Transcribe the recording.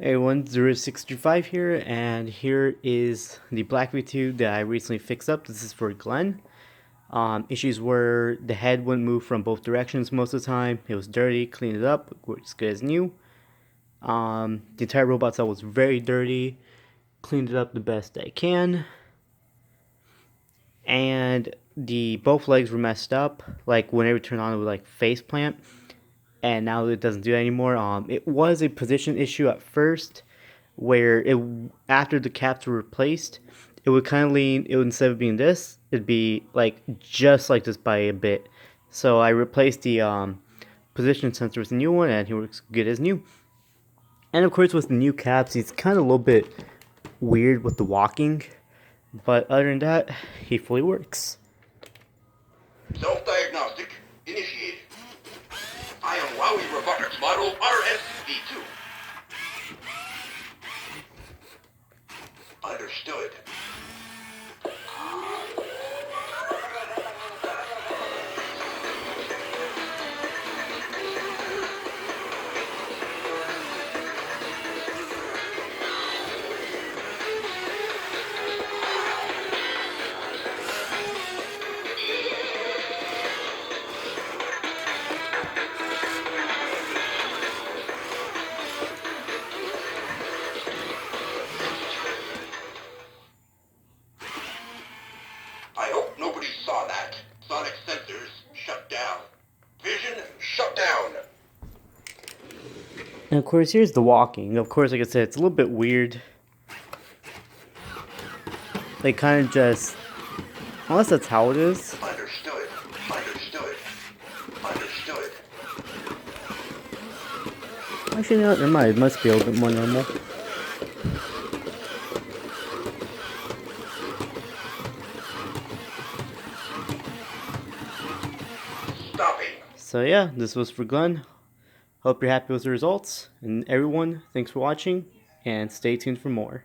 Hey everyone, 065 here, and here is the black V2 that I recently fixed up. This is for Glenn. Issues were the head wouldn't move from both directions most of the time. It was dirty, cleaned it up, works good as new. The entire robot cell was very dirty, cleaned it up the best I can. And the both legs were messed up. Like whenever it turned on, it would like face plant, and now it doesn't do that anymore. It was a position issue at first, where it after the caps were replaced, it would kind of lean. It would, instead of being this, it'd be like just like this by a bit. So I replaced the position sensor with a new one, and he works good as new. And of course, with the new caps, he's kind of a little bit weird with the walking, but other than that, he fully works. Self-diagnostic initiated. I am Wowie Robotics Model RSV2. Understood. I hope nobody saw that. Sonic sensors shut down. Vision shut down. And of course, here's the walking. Of course, like I said, it's a little bit weird. They kind of just, unless that's how it is. Understood. Understood. Understood. Actually, no, never mind. It must be a little bit more normal. Stopping. So yeah, this was for Glenn. Hope you're happy with the results. And everyone, thanks for watching, and stay tuned for more.